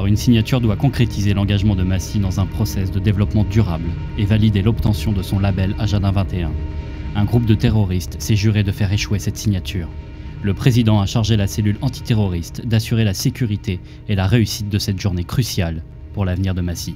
car une signature doit concrétiser l'engagement de Massy dans un process de développement durable et valider l'obtention de son label Agenda 21. Un groupe de terroristes s'est juré de faire échouer cette signature. Le président a chargé la cellule antiterroriste d'assurer la sécurité et la réussite de cette journée cruciale pour l'avenir de Massy.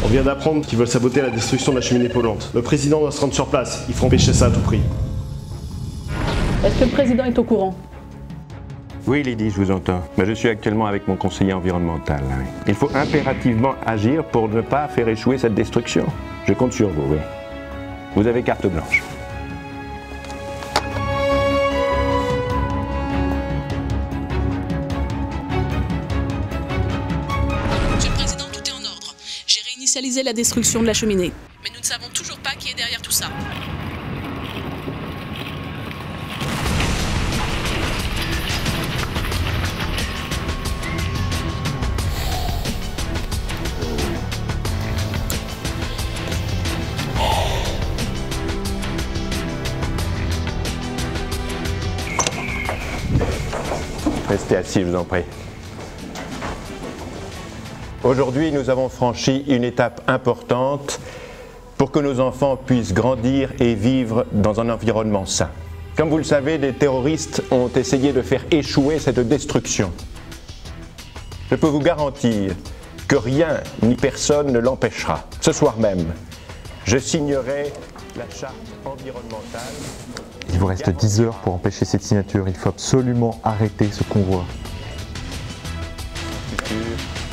On vient d'apprendre qu'ils veulent saboter la destruction de la cheminée polluante. Le président doit se rendre sur place, il faut empêcher ça à tout prix. Est-ce que le président est au courant? Oui, Lydie, je vous entends. Mais je suis actuellement avec mon conseiller environnemental. Il faut impérativement agir pour ne pas faire échouer cette destruction. Je compte sur vous, oui. Vous avez carte blanche. Monsieur le Président, tout est en ordre. J'ai réinitialisé la destruction de la cheminée. Mais nous ne savons toujours pas qui est derrière tout ça. Restez assis, je vous en prie. Aujourd'hui, nous avons franchi une étape importante pour que nos enfants puissent grandir et vivre dans un environnement sain. Comme vous le savez, des terroristes ont essayé de faire échouer cette destruction. Je peux vous garantir que rien ni personne ne l'empêchera. Ce soir même, je signerai la charte environnementale. Il vous reste 10 heures pour empêcher cette signature. Il faut absolument arrêter ce convoi.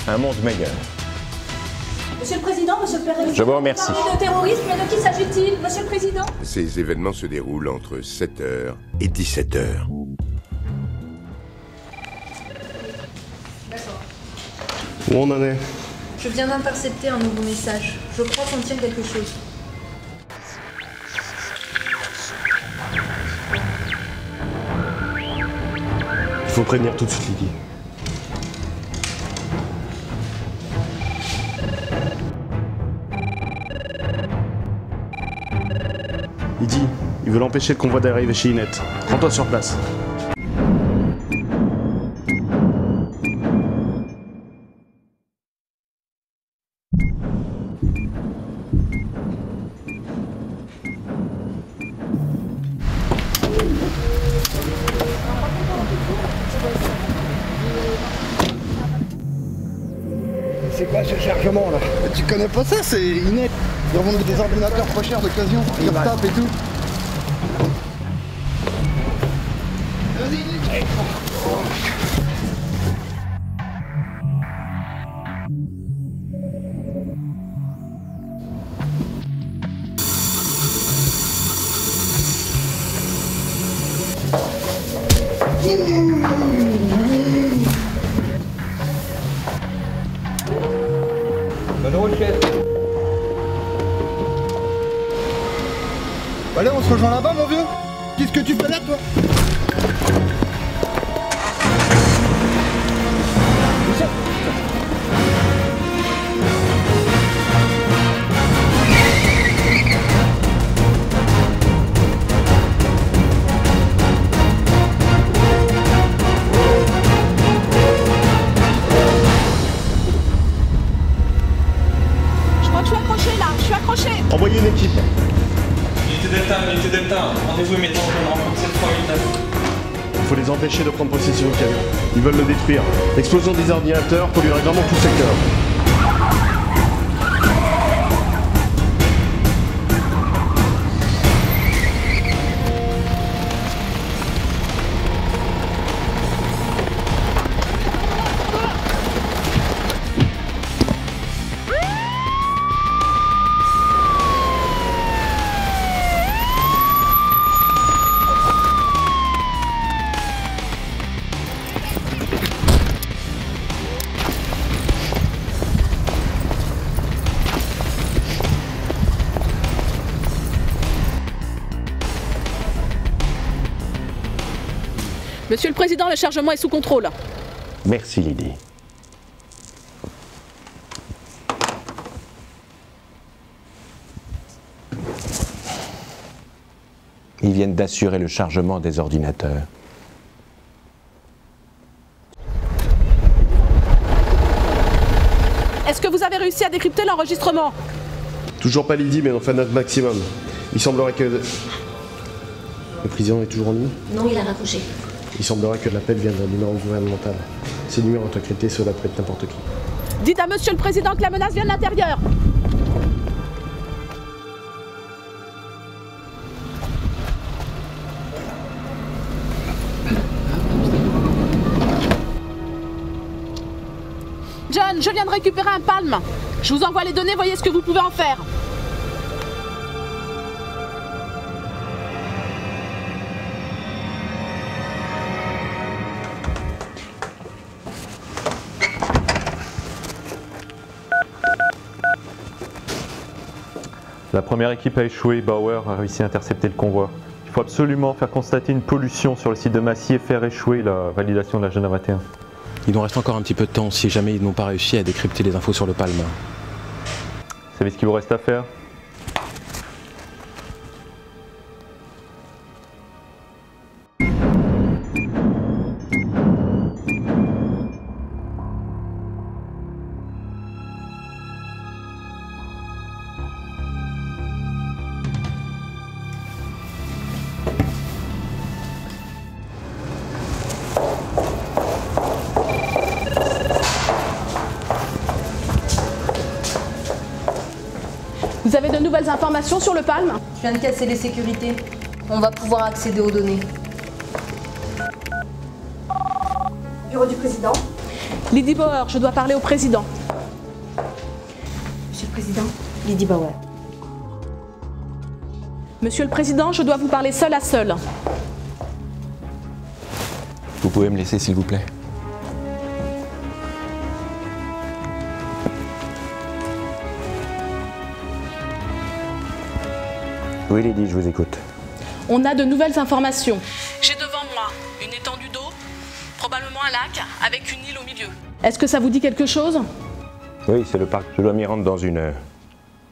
Un monde meilleur. Monsieur le Président, Monsieur le Président, Je vous remercie. vous parlez de terrorisme, mais de qui s'agit-il, Monsieur le Président? Ces événements se déroulent entre 7h et 17h. Où on en est? Je viens d'intercepter un nouveau message. Je crois contenir quelque chose. Il faut prévenir tout de suite Lydie. Lydie, ils veulent empêcher le convoi d'arriver chez Inette. Rends-toi sur place. C'est quoi ce chargement là? Tu connais pas ça, c'est Inette. Ils revendent des ordinateurs pas chers d'occasion, ils retapent et tout. Vas-y, allez, on se rejoint là-bas, mon vieux. Qu'est-ce que tu fais là, toi? Je crois que je suis accroché là, je suis accroché. Envoyez une équipe. Unité Delta, rendez-vous immédiatement pour une rencontre 7389. Il faut les empêcher de prendre possession du camion. Ils veulent le détruire. L'explosion des ordinateurs polluerait vraiment tout le secteur. Monsieur le Président, le chargement est sous contrôle. Merci, Lydie. Ils viennent d'assurer le chargement des ordinateurs. est-ce que vous avez réussi à décrypter l'enregistrement? Toujours pas Lydie, mais on fait notre maximum. Il semblerait que... Le président est toujours en ligne? Non, il a raccroché. Il semblerait que l'appel vienne d'un numéro gouvernemental. Ces numéros sont encryptés, cela peut être n'importe qui. Dites à monsieur le président que la menace vient de l'intérieur. John, je viens de récupérer un palme. Je vous envoie les données, voyez ce que vous pouvez en faire. La première équipe a échoué, Bauer a réussi à intercepter le convoi. Il faut absolument faire constater une pollution sur le site de Massy et faire échouer la validation de l'agenda 21. Il nous reste encore un petit peu de temps si jamais ils n'ont pas réussi à décrypter les infos sur le Palme. Vous savez ce qu'il vous reste à faire? Vous avez de nouvelles informations sur le Palme? Je viens de casser les sécurités. On va pouvoir accéder aux données. Bureau du président. Lydie Bauer, je dois parler au président. Monsieur le président, Lydie Bauer. Monsieur le président, je dois vous parler seul à seul. Vous pouvez me laisser s'il vous plaît? Oui, Lydie, je vous écoute. On a de nouvelles informations. J'ai devant moi une étendue d'eau, probablement un lac, avec une île au milieu. Est-ce que ça vous dit quelque chose? Oui, c'est le parc. Je dois m'y rendre dans une heure.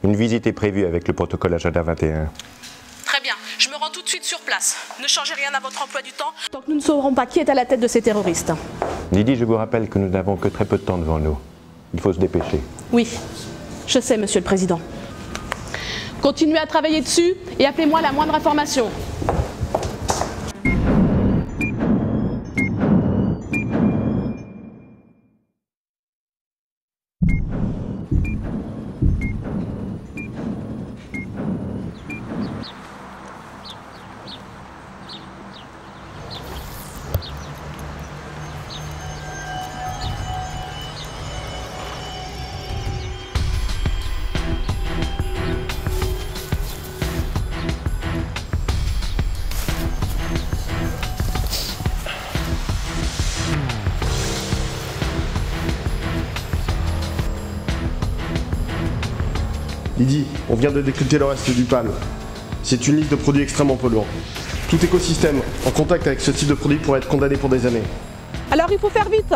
Une visite est prévue avec le protocole Agenda 21. Très bien, je me rends tout de suite sur place. Ne changez rien à votre emploi du temps tant que nous ne saurons pas qui est à la tête de ces terroristes. Lydie, je vous rappelle que nous n'avons que très peu de temps devant nous. Il faut se dépêcher. Oui, je sais, monsieur le président. Continuez à travailler dessus et appelez-moi la moindre information. Lydie, on vient de décrypter le reste du Palme. C'est une liste de produits extrêmement polluants. Tout écosystème en contact avec ce type de produit pourrait être condamné pour des années. Alors il faut faire vite.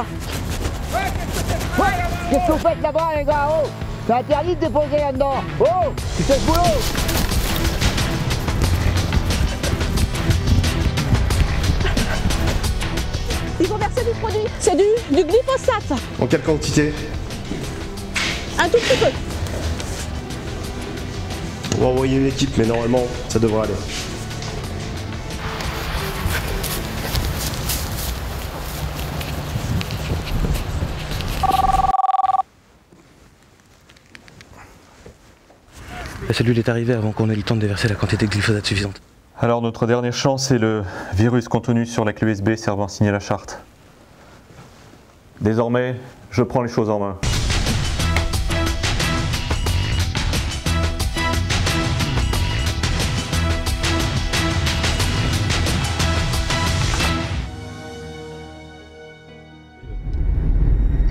Qu'est-ce que vous faites là-bas, les gars? Oh, c'est interdit de déposer là-dedans. Oh, c'est ce boulot. Il faut verser du produit. C'est du glyphosate. En quelle quantité? Un tout petit peu. On va envoyer une équipe, mais normalement, ça devrait aller. La cellule est arrivée avant qu'on ait le temps de déverser la quantité de glyphosate suffisante. Alors notre dernière chance est le virus contenu sur la clé USB servant à signer la charte. Désormais, je prends les choses en main.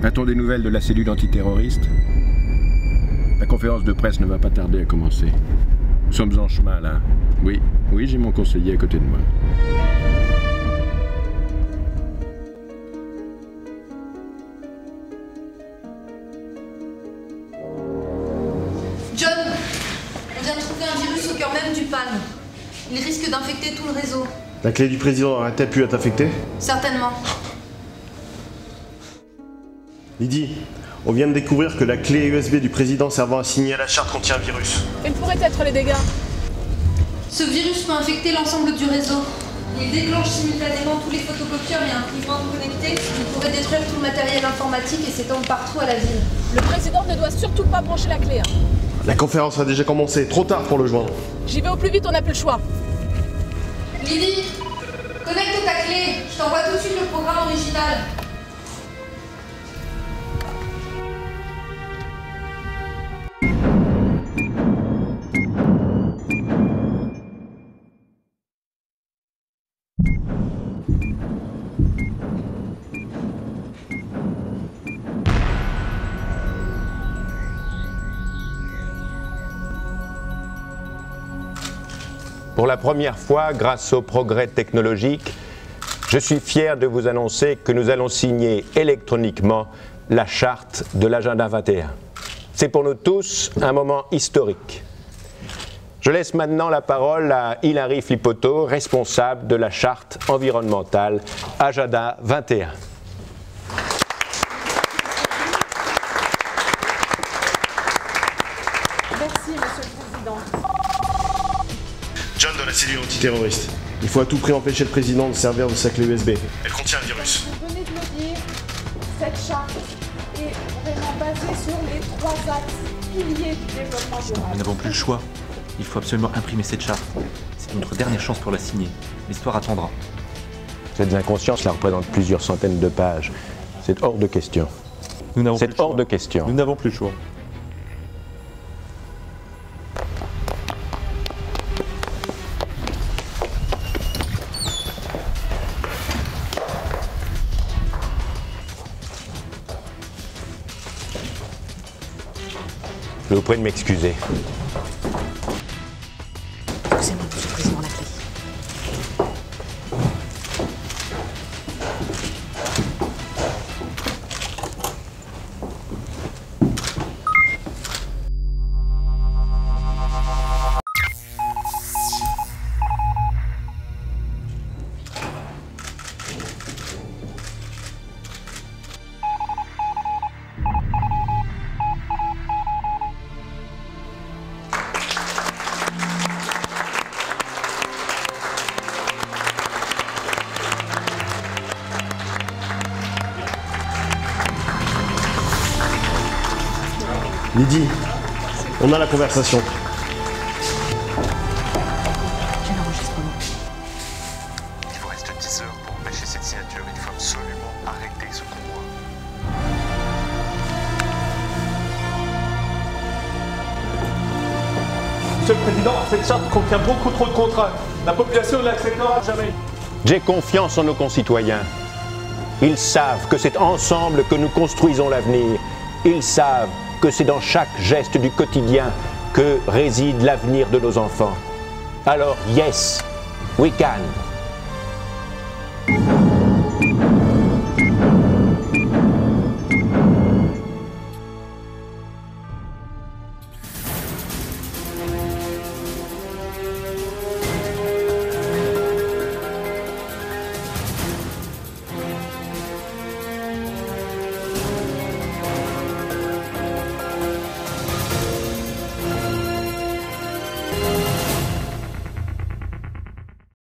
A-t-on des nouvelles de la cellule antiterroriste? La conférence de presse ne va pas tarder à commencer. Nous sommes en chemin là. Oui, j'ai mon conseiller à côté de moi. John, on vient de trouver un virus au cœur même du Palme. Il risque d'infecter tout le réseau. La clé du président aurait-elle pu être affectée? Certainement. Lydie, on vient de découvrir que la clé USB du président servant à signer à la charte contient un virus. Quels pourraient être les dégâts? Ce virus peut infecter l'ensemble du réseau. Il déclenche simultanément tous les photocopieurs et imprimantes connectés. Il pourrait détruire tout le matériel informatique et s'étendre partout à la ville. Le président ne doit surtout pas brancher la clé. La conférence a déjà commencé, trop tard pour le joindre. J'y vais au plus vite, on n'a plus le choix. Lydie, connecte ta clé. Je t'envoie tout de suite le programme original. Pour la première fois, grâce au progrès technologique, je suis fier de vous annoncer que nous allons signer électroniquement la charte de l'Agenda 21. C'est pour nous tous un moment historique. Je laisse maintenant la parole à Hilary Flippotto, responsable de la charte environnementale Agenda 21. Merci, Monsieur le Président. John de la cellule antiterroriste. Il faut à tout prix empêcher le président de servir de sa clé USB. Elle contient un virus. Vous venez de le dire, cette charte est vraiment basée sur les 3 axes piliers du développement durable. Nous n'avons plus le choix. Il faut absolument imprimer cette charte. C'est notre dernière chance pour la signer. L'histoire attendra. Cette inconscience la représente plusieurs centaines de pages. C'est hors de question. C'est hors de question. Nous n'avons plus le choix. Je vous prie de m'excuser. C'est moi, Monsieur le Président, la clé. Lydie, on a la conversation. J'ai l'enregistrement. Il vous reste 10 heures pour empêcher cette signature. Il faut absolument arrêter ce convoi. Monsieur le Président, cette charte contient beaucoup trop de contraintes. La population ne l'acceptera jamais. J'ai confiance en nos concitoyens. Ils savent que c'est ensemble que nous construisons l'avenir. Ils savent que c'est dans chaque geste du quotidien que réside l'avenir de nos enfants. Alors, yes, we can.